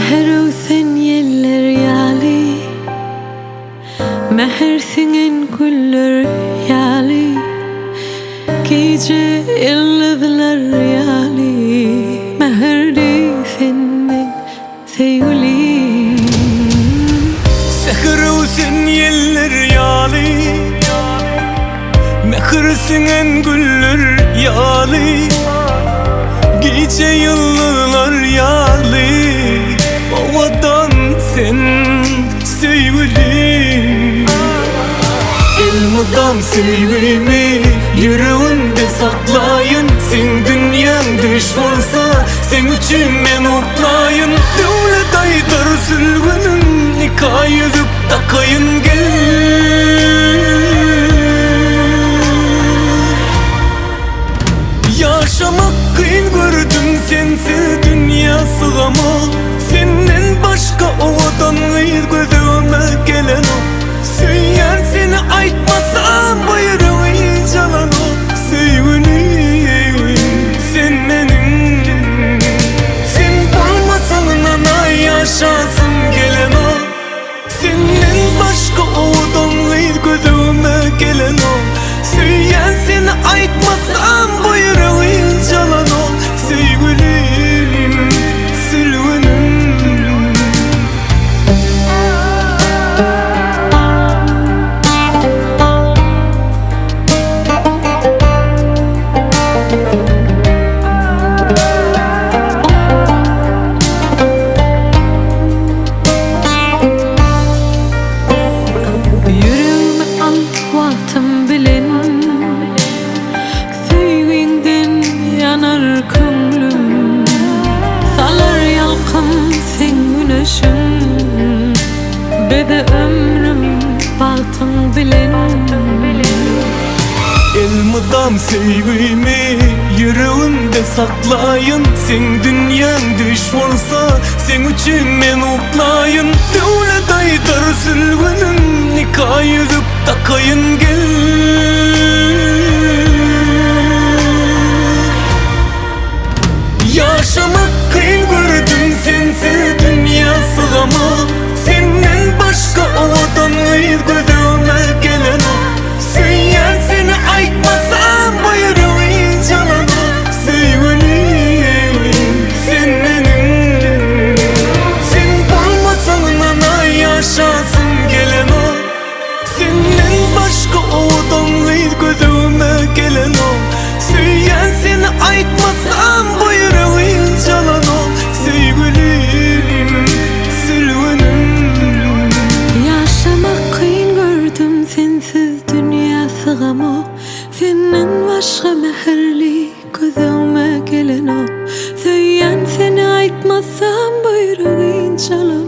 Meher sen yeller yali, meher singen güller yali, gece yıldızlar yali, meher de senin sevgilim. Meher sen yeller yali, meher singen güller yali, gece yıldızlar yali, havadan sen sevgilim. Elmadan sevgimi yüreğinde saklayın. Sen dünyan düş olsa sen üçün men otlayın. Devlet aytar sülgünün nikah edip takayın gel. Yaşamak kıyın gördüm sensiz dünya sığamam. Senden başka ovadan gıyır gözüme gelen o. Söyler seni aytmasam bayrağı yalan o. Sevgilim sen benim, sen bulmasan ana yaşasın gelen o. Senden başka ovadan gıyır gözüme gelen o. Söyler seni aytmasam bayrağı yalan o. Sevgilim sülgünüm. Bede ömrüm baktın bilen. Elmadan sevgimi yüreğinde saklayın. Sen dünyan düş olsa sen üçün men otlayın. Devlet aytar sülgünün nikah edip takayın gel. Yaşamak kıyın gördüm sensiz dünya sığamam. Senden başka ovadan gıyır gözüme gelen o. Söyler seni aytmasam bayrağı yalan o. Sevgilim sen benim, sen bulmasan ana yaşasın gelen o. Senden başka ovadan gıyır gözüme gelen o. Söyler seni aytmasam bayrağı yalan o. Sevgilim sülgünüm. Yaşamak kıyın gördüm sensiz dünya sığamam. Senden başka meherli gözüme gelen o. Söyleyen seni aytmasam buyruğun çalar.